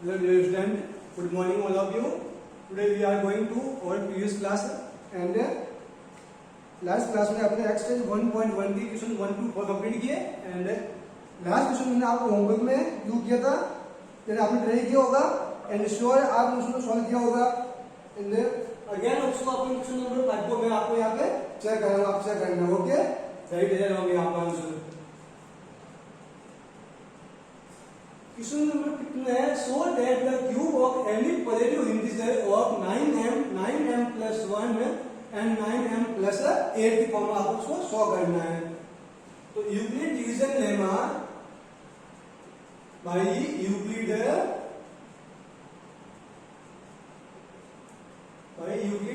Hello dear student, good morning all of you. Today we are going to our previous class and last class में अपने exercise 1.1 की question 1 to 4 complete किए and last question मैंने आपको homework में do किया था, फिर आपने ट्राई किया होगा एंड श्योर आपने उसको सॉल्व किया होगा एंड अगेन ऑल्सो आपने क्वेश्चन नंबर 5 को मैं आपको यहाँ पे चेक कर रहा हूँ, आप चेक करना ओके सही दे रहा हूँ यहाँ पर आंसर। क्वेश्चन नंबर कितना है? So that the cube of any positive integer of 9m plus 1 and 9m plus 8 की फॉर्म आपको उसको सॉ करना है। तो यूक्लिड डिवीजन लेमा भाई Euclid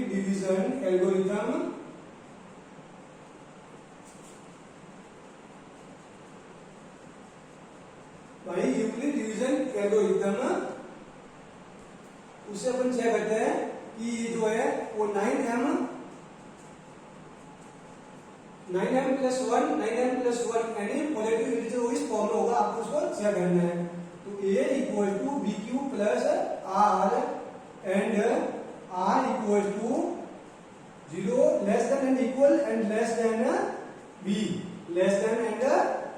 division algorithm Euclid division algorithm उसे अपन चेक करते हैं कि ये जो है वो 9m plus 1 यानी पॉजिटिव इंटीजर वो इस फॉर्म में होगा, आपको उसको चेक करना है। तो a equal to b q plus r and r equal to 0 less than and equal and less than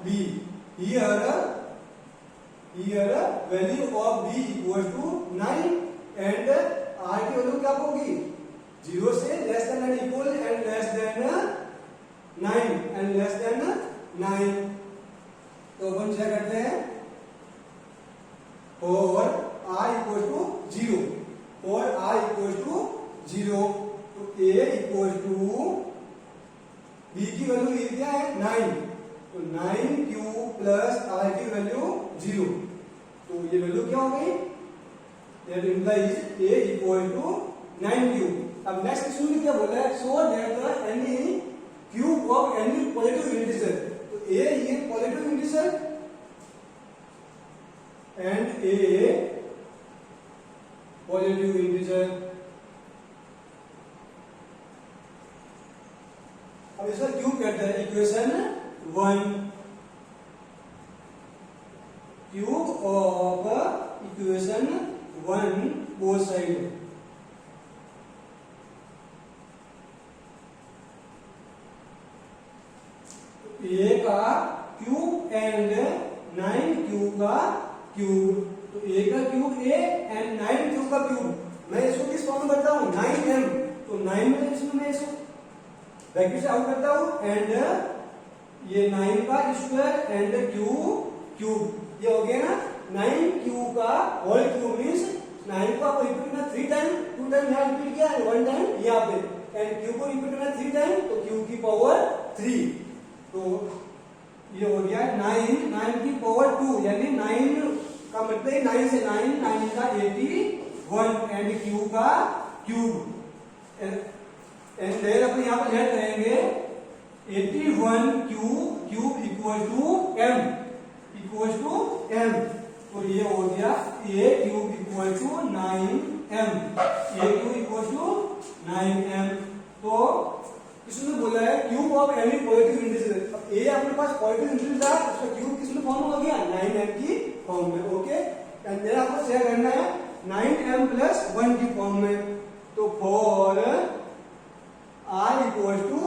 b here value of b equals to 9 and r की वैल्यू क्या होगी 0 से less than and equal and less then 9 and less then 9। तो अपन क्या करते हैं और r equals to 0 और r equals to 0 तो a equals to b की वैल्यू क्या है 9 तो 9q प्लस r की वैल्यू 0 तो ये वैल्यू क्या हो गई that implies a equal to 9q। अब नेक्स्ट क्वेश्चन में क्या बोला है? So that any cube of any positive integer, तो a ये positive integer and a positive integer. अब इसका क्यूब कहते हैं equation 1 cube of equation 1 both side a का क्यूब एंड 9q का क्यूब। तो a का क्यूब a एंड 9q का क्यूब मैं इसको किस फॉर्म में करता हूं 9m तो 9 में इसमें मैं इसको ब्रैकेट से आउट करता हूं एंड ये 9 का स्क्वायर एंड क्यूब ये हो गया ना 9q का होल क्यूब मींस 9 को आपको रिपीट करना 3 टाइम 2 टाइम यहां रिपीट किया एंड 1 टाइम यहां पे एंड q को रिपीट करना 3 टाइम तो q की पावर 3 तो ये हो गया 9 की पावर 2 यानी 9 का मतलब 9 से 9 का 81 एंड q का क्यूब एंड देयर अपन यहां पर लेट रहेंगे 81 क्यूब इक्वल टू m तो ये हो गया a cube equal to 9m तो किसने बोला है cube of any positive integer. अब a अपने पास पॉजिटिव इंटीजर था उसका क्यूब किसमें फॉर्म हो गया 9m की फॉर्म में ओके एंड देयर आपको चेक करना है 9m प्लस 1 की फॉर्म में। तो for r equal to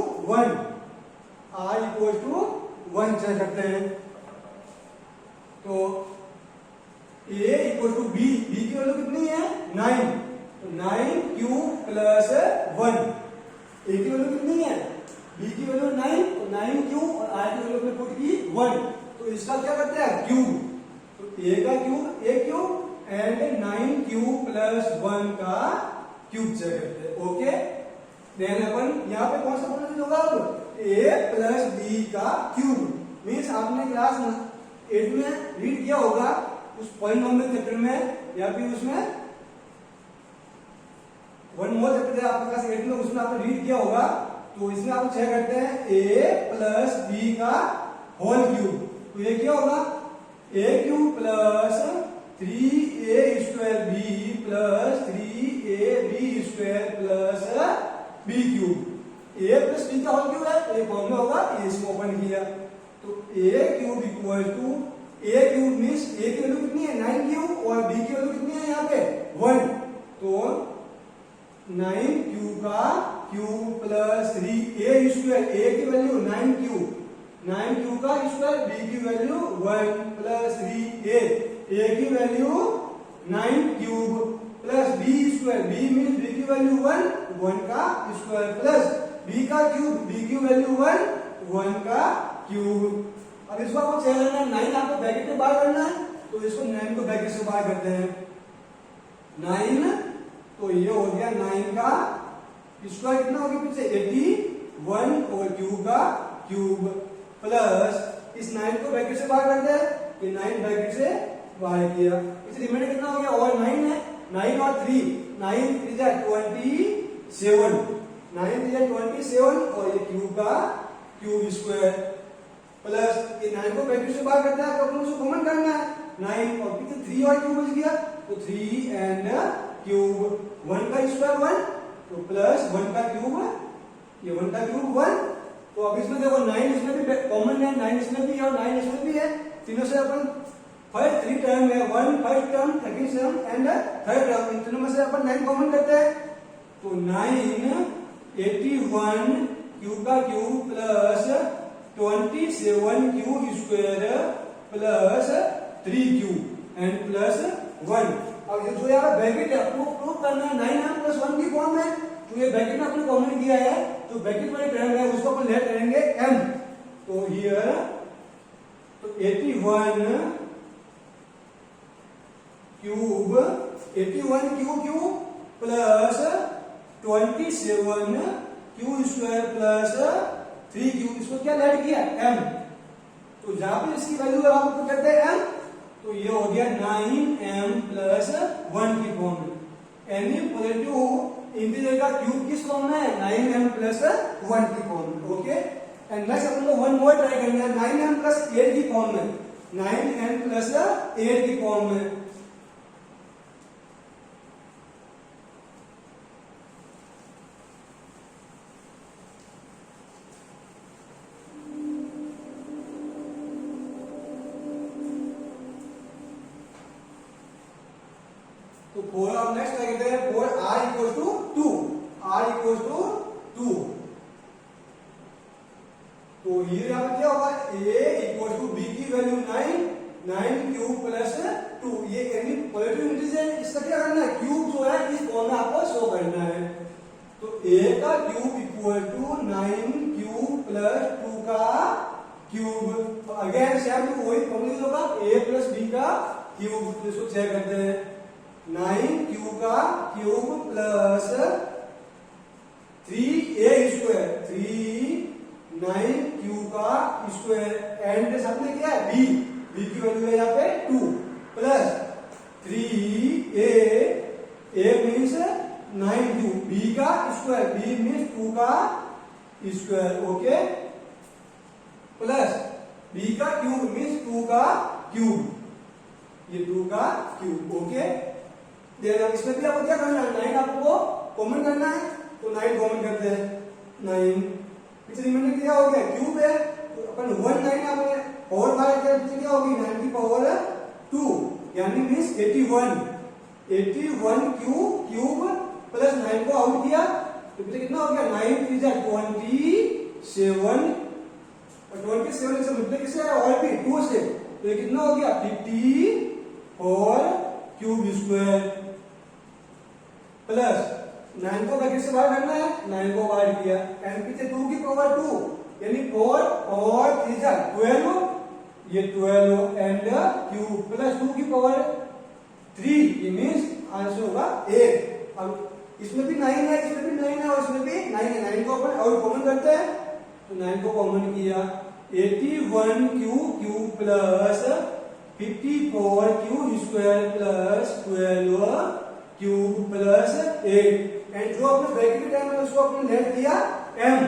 1 check करते हैं तो a इक्वल टू b की वैल्यू कितनी है 9 तो 9q प्लस 1 a की वैल्यू कितनी है b की वैल्यू 9 तो 9q और r की वैल्यू पुट की 1 तो इसका क्या करते हैं क्यूब तो a का क्यूब एंड 9q प्लस 1 का क्यूब चेक करते हैं ओके। देन अपन यहाँ पे कौन सा पॉइंट होगा अब a प्लस b का क्यूब मीन्स आपने क्लास 8 में रीड किया होगा उस पॉइंट नंबर चैप्टर में या फिर उसमें वन मोर चैप्टर है आपके क्लास 8 में उसमें आपने रीड किया होगा तो इसमें आप चेक करते हैं a प्लस b का होल क्यूब तो ये क्या होगा a cube plus 3a square b plus 3ab square plus b cube a plus b का होल क्यूब है तो ये फॉर्म में होगा ये इसको ओपन किया तो a cube equal to a cube means a की वैल्यू कितनी है 9 क्यूब और b की वैल्यू कितनी है यहाँ पे 1, तो 9 क्यूब का cube plus 3a square, a की वैल्यू 9 क्यूब, 9 क्यूब का स्क्वायर, b की वैल्यू 1 प्लस 3a, a की value 9 cube plus b square, b means b की वैल्यू 1, 1 का स्क्वायर प्लस b का क्यूब, b की वैल्यू 1, 1 का क्यूब। अब इसको आपको चेक करना है, 9 आपको ब्रैकेट में बाहर करना है, तो इसको 9 को ब्रैकेट से बाहर करते हैं। 9, तो ये हो गया 9 का स्क्वायर कितना हो गया पीछे 81 और क्यूब का क्यूब प्लस इस 9 को ब्रैकेट से बाहर करते हैं, ये 9 ब्रैकेट से बाहर किया, इस रिमाइंडर कितना हो गया और 9 है, 9 और 3, 9 3 जा 27, 9 3 जा 27 और ये क्यूब का क्यूब स्क्वायर प्लस ये 9 को ब्रैकेट से बाहर करता है तो अपन उसको कॉमन करना है, 9 और पीछे 3 और क्यूब बच गया, तो 3 एंड क्यूब, 1 का स्क्वायर 1, तो प्लस 1 का क्यूब, ये 1 का क्यूब 1, तो अब इसमें देखो 9 इसमें भी कॉमन है, 9 इसमें भी और 9 इसमें भी है, तीनों से अपन फर्स्ट 3 टर्म है, 1 first term, second term and third term, इन तीनों में से अपन 9 कॉमन करते हैं, तो 9 81 क्यूब का cube plus 27 cube square plus 3 cube and plus 1। अब ये जो यहाँ ब्रैकेट है आपको प्रूव करना है 9m प्लस 1 की फॉर्म में, तो ये ब्रैकेट में आपने कॉमन किया है, तो ब्रैकेट वाले टर्म है उसको अपन लेट करेंगे m, तो हियर तो 81 cube plus 27 cube square plus 3 cube, इसको क्या लेट किया m, तो जहां पे इसकी वैल्यू है आपको कहते हैं m, तो ये हो गया 9m प्लस 1 की फॉर्म में। एनी पॉजिटिव इंटीजर का क्यूब किस फॉर्म में है 9m प्लस 1 की फॉर्म में, ओके। एंड नेक्स्ट अपन को वन मोर ट्राई करना है 9m प्लस 8 की फॉर्म में, 9m प्लस 8 की फॉर्म में, तो 4 अब नेक्स्ट क्या कहते हैं 4r equal to 2, r equal to 2, तो ये यहां पे क्या होगा a इक्वल टू b की वैल्यू 9 क्यूब प्लस 2, ये यानी पॉजिटिव इंटीजर है, इसका क्या करना है क्यूब जो है इस फॉर्म में आपको शो करना है, तो a का cube equal to 9 cube plus 2 का क्यूब, अगेन सेम वही फॉर्मूला होगा a प्लस b का क्यूब, तो इसको चेक करते हैं 9 क्यूब का cube plus 3a square, 3 9 cube का स्क्वायर एंड सामने क्या है b की वैल्यू है यहाँ पे 2 plus 3a means 9 cube, b का स्क्वायर, b मीन्स 2 का स्क्वायर, ओके, प्लस b का क्यूब मीन्स 2 का क्यूब, ये 2 का क्यूब, ओके। इसमें भी आपको क्या करना है 9 आपको कॉमन करना है, तो 9 कॉमन करते हैं, 9 पीछे रिमाइंडर क्या हो गया क्यूब है, तो अपन 1 9 आपने और बार किया, पीछे क्या होगी 9 की पावर 2 यानी मींस 81 क्यूब प्लस 9 को आउट किया, तो पीछे कितना हो गया 9 3 जा 27 और 27 से मल्टीप्लाई किससे है और भी 2 से, तो ये कितना हो गया 54 क्यूब स्क्वायर प्लस 9 को ब्रैकेट से बाहर करना है, 9 को बाहर किया एंड पीछे 2 की पावर 2 यानी 4 और 3 जा 12, ये 12 एंड क्यूब प्लस 2 की पावर 3, ये मींस आंसर होगा 8। अब इसमें भी 9 है, इसमें भी 9 है और इसमें भी 9 है, 9 को अपन और कॉमन करते हैं, तो 9 को कॉमन किया 81 cube plus 54 cube square plus 12 cube plus 8 and जो अपने ब्रैकेट टाइम है उसको अपने लेट किया m,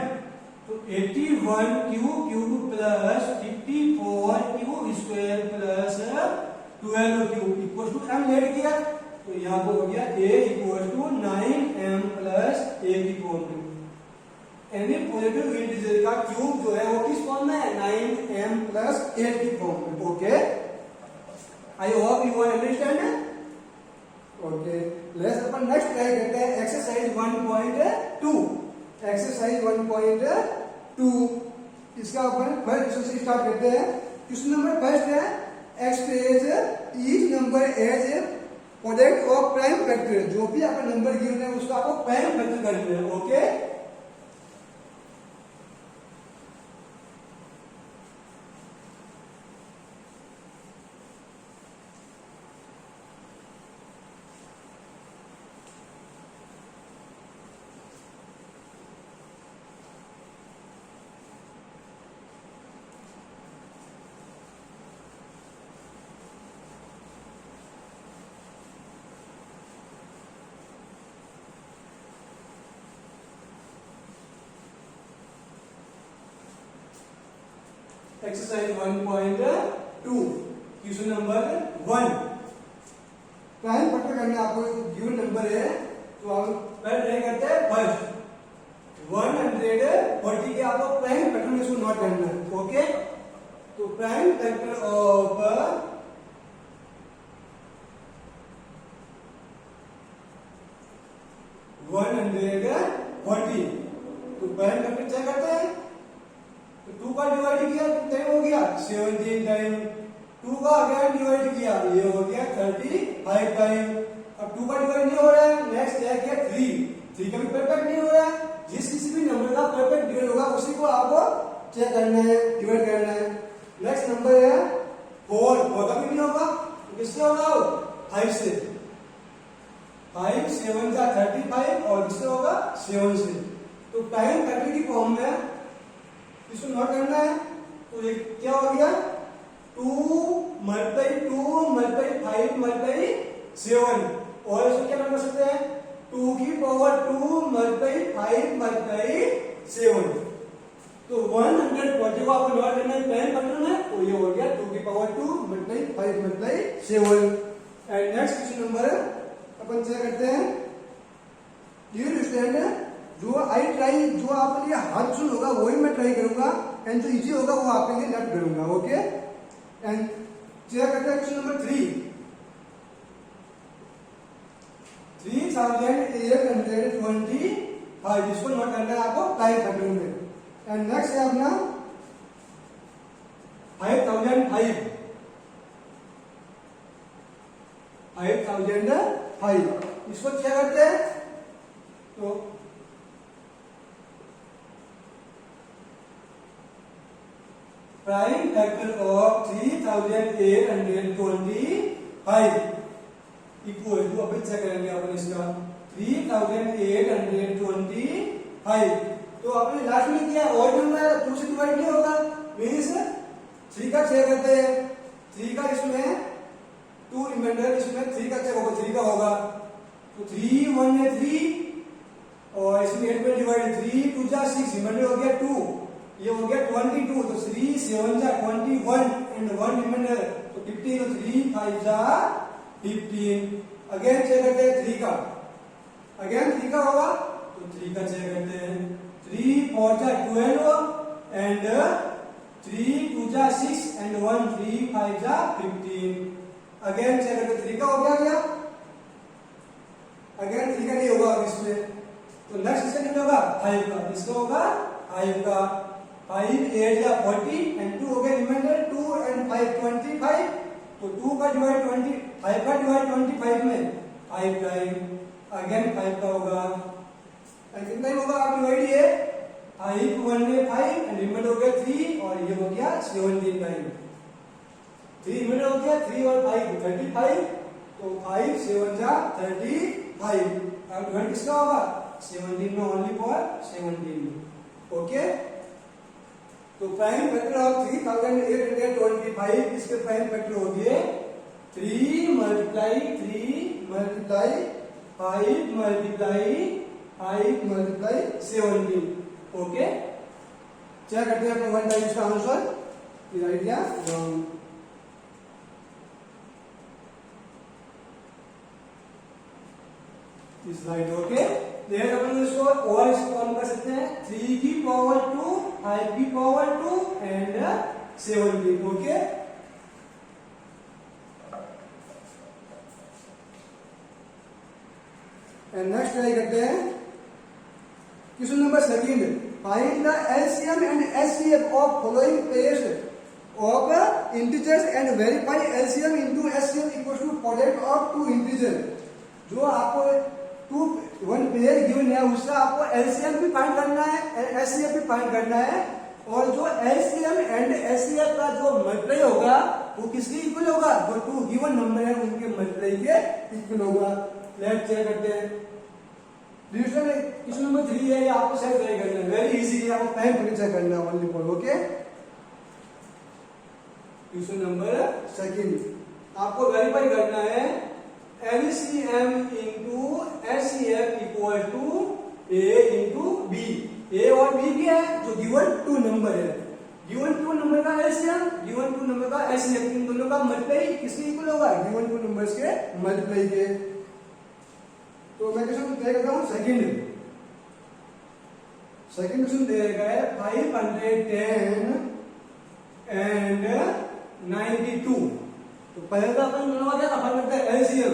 तो 81 cube plus 54 cube square plus 12 cube equal to m let किया, तो यहाँ पर हो गया a equal to 9m plus a की फॉर्म में। एनी पॉजिटिव इंटीजर का क्यूब जो है वो किस फॉर्म में है 9m प्लस 8 की फॉर्म में, okay. I hope you understand. Okay, let's अपन नेक्स्ट ट्राई करते हैं एक्सरसाइज 1.2। एक्सरसाइज 1.2 इसका अपन फर्स्ट क्वेश्चन से स्टार्ट करते हैं। क्वेश्चन नंबर फर्स्ट है express each number as a product of prime factor. जो भी आपका नंबर गिवन है उसका आपको प्राइम फैक्टर करना है। Okay, exercise 1.2 question number 1। Prime factor करना है आपको, गिवन नंबर है तो आप पहले ट्राई करते हैं फर्स्ट 140 के आपको प्राइम फैक्टर में इसको नोट करना है। ओके, तो प्राइम फैक्टर ऑफ 140, तो प्राइम फैक्टर चेक करते हैं। तो 2 का डिवाइड किया टाइम हो गया 17 टाइम, 2 का अगेन डिवाइड किया ये हो गया 35 टाइम। अब 2 का डिवाइड नहीं हो रहा है, नेक्स्ट क्या किया 3 का भी परफेक्ट नहीं हो रहा है। जिस किसी भी नंबर का परफेक्ट डिवाइड होगा उसी को आपको चेक करना है, डिवाइड करना है। नेक्स्ट नंबर है 4 का भी नहीं होगा तो किससे होगा 5 से, 5 7 का 35 और किससे होगा 7 से। तो प्राइम फैक्टर की फॉर्म में इसको नोट करना है। तो ये क्या हो गया 2 मल्टीप्लाई 2 मल्टीप्लाई 5 मल्टीप्लाई 7, और इसको क्या कर सकते हैं 2 की पावर 2 मल्टीप्लाई 5 मल्टीप्लाई 7। तो 140 को आपको नोट करना है प्राइम फैक्टर में, तो ये हो गया 2 की power 2 multiply 5 multiply 7। And next question number अपन चेक करते हैं। डियर स्टूडेंट, जो आई ट्राई जो आपके लिए हार्ड क्वेश्चन होगा वही मैं ट्राई करूंगा, एंड जो इजी होगा वो आपके लिए लेफ्ट करूंगा। ओके, एंड चेक करते हैं क्वेश्चन नंबर 3। 3825 इसको नोट करना है आपको टाइम फैक्टर में। एंड नेक्स्ट है अपना 5005 इसको चेक करते हैं। तो prime factor of 3825 equal to, अभी चेक करेंगे अपन इसका 3825। तो आपने लास्ट में किया और नंबर 2 से डिवाइड नहीं होगा, मींस 3 का चेक करते हैं। 3 का इसमें 2 रिमाइंडर, इसमें 3 का चेक होगा, 3 का होगा तो 3 1 है 3, और इसमें 8 में डिवाइड 3 2 जा 6 रिमाइंडर हो गया 2, ये हो गया 22। तो 3 7 जा 21 एंड 1 रिमाइंडर तो 15, तो 3 5 जा 15। अगेन चेक करते हैं 3 का, अगेन 3 का होगा तो 3 का चेक करते हैं। 3 4 जा 12 एंड 3 2 जा 6 एंड 1 3 5 जा 15। अगेन चेक करते 3 का हो गया क्या, अगेन 3 का नहीं होगा इसमें, तो नेक्स्ट इसका कितना होगा 5 का, इसका होगा 5 का। 5 8 या 40 एंड 2 हो गया रिमाइंडर 2 एंड 5 25। तो 2 का डिवाइड 20, 5 का डिवाइड 25 में 5 टाइम, अगेन 5 का होगा। एंड कितना टाइम होगा आप डिवाइड ये 5 1 में 5 एंड रिमाइंडर हो गया 3, और ये हो गया 17 टाइम। 3 रिमाइंडर हो गया 3 और 5 35, तो 5 7 जा 35। अब डिवाइड किसका होगा 17 में, ओनली फॉर 17। ओके, तो प्राइम फैक्टर ऑफ 3825 इसके प्राइम फैक्टर हो गए 3 मल्टीप्लाई 5 मल्टीप्लाई 17। ओके, क्या करते हैं अपने 1 टाइम इसका आंसर राइट या रॉन्ग। इस राइट। ओके, देयर अपन इसको और इसको कम कर सकते हैं 3 की पावर 2 5 की power 2 and 17। Okay, and next try करते हैं question number second, find the LCM and HCF of following pairs of integers and verify LCM into HCF equals to product of two integer. जो आपको to one pair given है उसका आपको LCM भी find करना है, एचसीएफ भी find करना है, और जो एलसीएम एंड एचसीएफ का जो मल्टीप्लाई होगा वो किसके इक्वल होगा, जो टू गिवन नंबर है उनके मल्टीप्लाई के इक्वल होगा। लेट्स चेक करते हैं। क्वेश्चन नंबर 3 है, ये आपको सेट ट्राई करना है, वेरी इजी है, आपको टाइम पर चेक करना है only for okay. Question number second आपको वेरीफाई करना है LCM into HCF equal to A into B. A और बी क्या है, जो गिवन टू नंबर है, गिवन टू नंबर का एलसीएम, गिवन टू नंबर का एचसीएफ, इन दोनों का मल्टीप्लाई किसके इक्वल होगा, गिवन टू नंबर्स के मल्टीप्लाई के। तो मैं क्वेश्चन दे रहा हूं सेकंड क्वेश्चन दे रखा है 510 एंड 92। तो पहले तो अपन दोनों का क्या अपन करते हैं एलसीएम,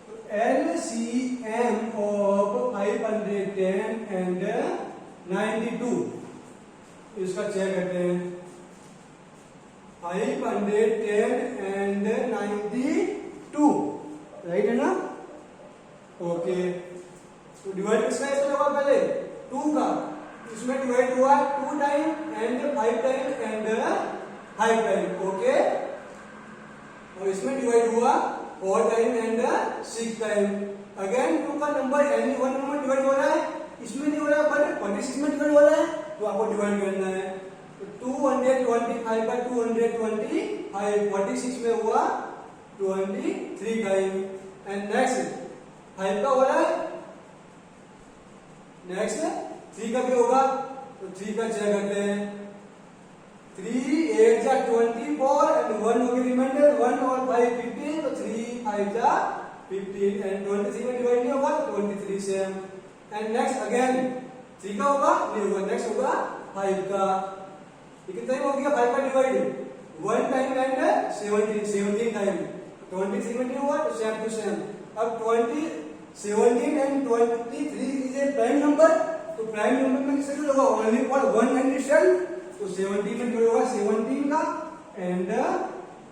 तो एलसीएम ऑफ 510 एंड 92 इसका चेक करते हैं। 510 एंड 92 राइट है ना, ओके। तो डिवाइड किसका इसमें होगा, पहले 2 का, इसमें डिवाइड हुआ 2 time and 5 time and 5 time okay, और इसमें डिवाइड हुआ 4 टाइम एंड 6 टाइम। अगेन 2 का number any one number divide हो रहा है, इसमें नहीं हो रहा है पर 46 में डिवाइड हो रहा है, तो आपको डिवाइड करना है। तो 225 का 225 46 में हुआ 23 टाइम। एंड नेक्स्ट 5 का हो रहा है, नेक्स्ट 3 का भी होगा, तो 3 का चेक करते हैं। 3 8 जा 24 एंड 1 हो गया रिमाइंडर, 1 और 5 15, तो 3 5 जा 15 एंड 23 में डिवाइड नहीं होगा, 23 से। एंड नेक्स्ट अगेन 3 का होगा, नहीं होगा, नेक्स्ट होगा 5 का। कितना टाइम हो गया 5 का डिवाइड, 1 टाइम एंड 17 टाइम, 23 में नहीं हुआ, तो सेम टू सेम। अब 17 and 23 is a prime number, तो प्राइम नंबर में किससे डिवाइड होगा, ओनली फॉर 1 एडिशन, तो 17 में डिवाइड होगा 17 का, एंड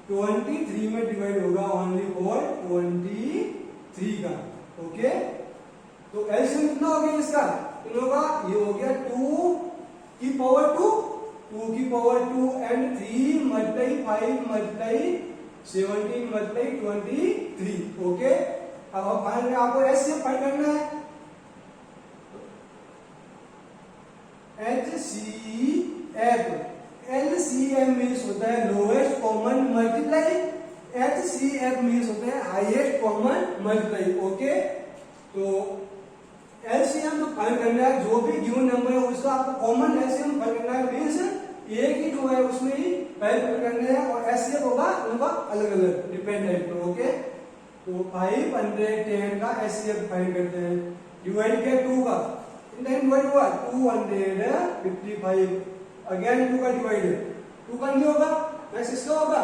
23 में डिवाइड होगा ओनली फॉर 23 का ओके। तो एलसीएम कितना हो गया इसका, इन होगा ये हो गया 2 की power 2 and 3 multiply 5 multiply 17 multiply 23 okay. अब फाइंड आपको एचसीएफ फाइंड करना है, एचसीएफ, एलसीएम मींस होता है lowest common multiply, HCF means होता है हाईएस्ट कॉमन मल्टीप्लाई ओके। तो एलसीएम तो फाइंड करना है, जो भी गिवन नंबर है उसका आपको कॉमन एलसीएम फाइंड करना है, मींस एक ही जो है उसमें ही फाइंड करने हैं, और एचसीएफ होगा उनका अलग अलग डिपेंड टाइप पे ओके। तो 510 का एचसीएफ फाइंड करते हैं, डिवाइड किया 2 का, डिवाइड हुआ 255, अगेन 2 का डिवाइड, 2 का नहीं होगा, नेक्स्ट इसका होगा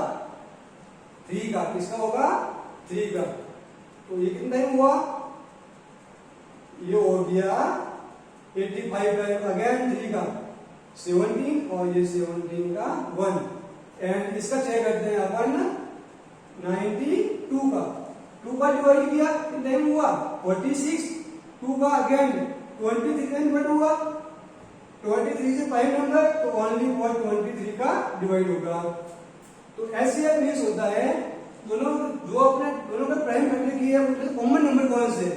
3 का, किसका होगा 3 का। तो ये कितना टाइम हुआ, ये हो गया 85, अगेन 3 का 17, और ये 17 का 1, एंड इसका चेक करते हैं अपन 92 का, 2 का डिवाइड किया कितना टाइम हुआ 46, 2 का अगेन 23 का डिवाइड हुआ, 23 से 5 नंबर, तो ओनली फॉर 23 का डिवाइड होगा। तो एचसीएफ मींस होता है दोनों जो अपने दोनों का प्राइम फैक्टर की है वो कॉमन नंबर कौन से,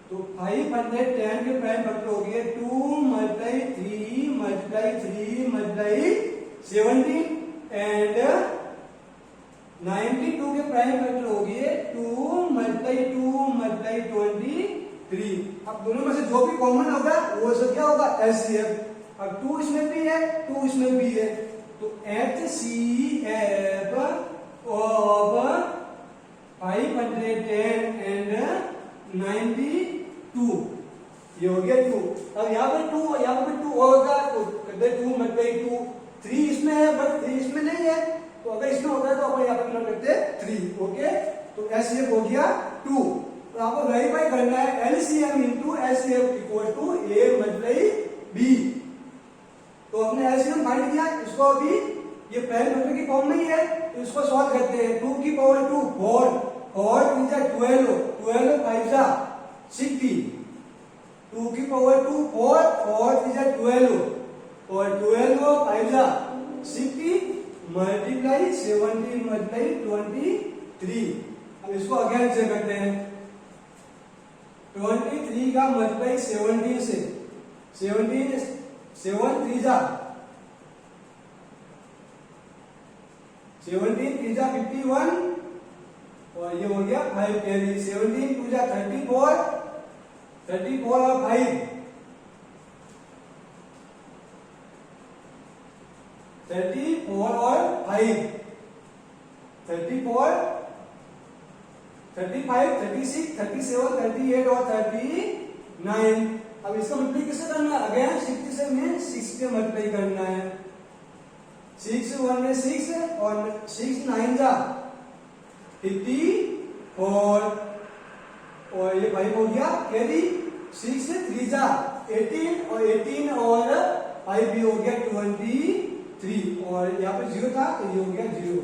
तो 510 के प्राइम फैक्टर हो गए 2 मल्टीप्लाई 3 मल्टीप्लाई 3 मल्टीप्लाई 17, एंड 92 के प्राइम फैक्टर हो गए 2 मल्टीप्लाई 2 मल्टीप्लाई 23। अब दोनों में से जो भी कॉमन होगा वो सब क्या होगा एचसीएफ। अब 2 इसमें भी है 2 इसमें भी है, तो एचसीएफ ऑफ 510 एंड 92 ये हो गया 2। अब यहाँ पे 2 होगा, तो कहते 2 मल्टीप्लाई 2, 3 इसमें है बट 3 इसमें नहीं है, तो अगर इसमें होता है तो अपन यहाँ पे करते 3 ओके। तो एचसीएफ हो गया 2, तो आपको वेरीफाई करना है LCM into HCF equal to A multiply B. तो अपने एलसीएम फाइंड किया, इसको अभी ये प्राइम नंबर की फॉर्म में ही है, तो इसको सॉल्व करते हैं। 2 की पावर 2 4 4 3 जा 12 12 5 जा 60 2 की पावर 2 4 4 3 जा 12 और 12 5 जा 60 मल्टीप्लाई 17 मल्टीप्लाई 23। अब इसको अगेन चेक करते हैं। 23 का मल्टीप्लाई 17 से 17 7 3 जा 17 3 जा 51 और ये हो गया 5 कैरी। 17 2 जा 34 34 और 5 34 और 5 34 35 36 37 38 और 39। अब इसका मल्टीप्लाई किससे करना है? अगेन 60 से में 6 के मल्टीप्लाई करना है। 6 1 में 6 और 6 9 जा 54 और ये 5 हो गया कैरी। 6 3 जा 18 और 18 और 5 भी हो गया 23 और यहाँ पे 0 था तो ये हो गया 0।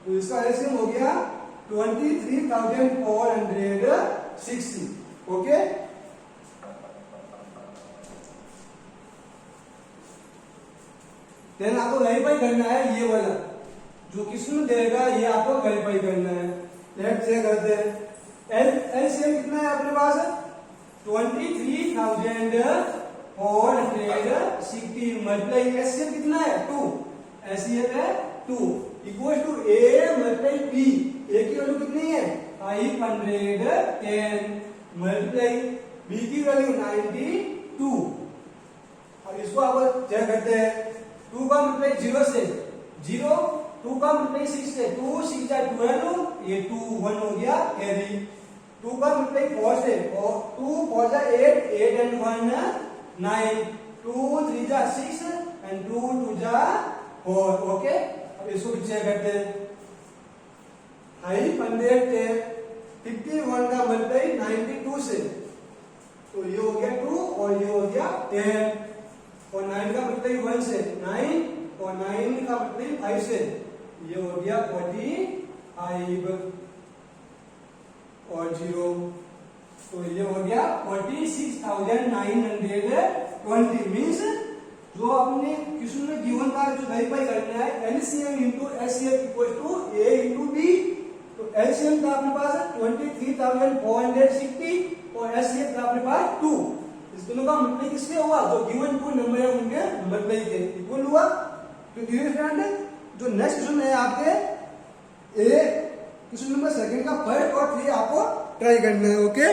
तो इसका एलसीएम हो गया 23,460। ओके, देन आपको वेरीफाई करना है ये वाला जो किस्म देगा, ये आपको वेरीफाई करना है। लेट्स चेक करते हैं। एलसीएम कितना है अपने पास? 23,460 मल्टीप्लाई एचसीएफ कितना है? 2। एचसीएफ है 2 equal to A multiply B. A की वैल्यू कितनी है? 510 मल्टीप्लाई बी की वैल्यू 92। अब इसको आप चेक करते हैं। 2 का मल्टीप्लाई 0 से 0, 2 का मल्टीप्लाई 6 से 2 6 जा 12 ये 2 1 हो गया कैरी। 2 का मल्टीप्लाई 4 से 2 4 जा 8 8 and 1 9 2 3 जा 6 and 2 2 जा 4। ओके, अब इसको भी चेक करते हैं। 510 51 का मल्टीप्लाई 92 से तो ये हो गया 2 और ये हो गया 10 और 9 का मल्टीप्लाई 1 से 9 और 9 का मल्टीप्लाई 5 से ये हो गया 45 और 0 तो ये हो गया 46,920। मीन्स जो आपने क्वेश्चन में गिवन था जो वेरीफाई करना है LCM into HCF equal to A into B. तो एलसीएम था अपने पास 23,460 और एचसीएफ था अपने पास 2। इस दोनों का मल्टीप्लाई किससे हुआ? जो गिवन 2 नंबर है उनके मल्टीप्लाई के इक्वल हुआ। तो डियर फ्रेंड, जो नेक्स्ट क्वेश्चन है आपके क्वेश्चन नंबर 2 का 5 और 3 आपको ट्राई करना है। ओके।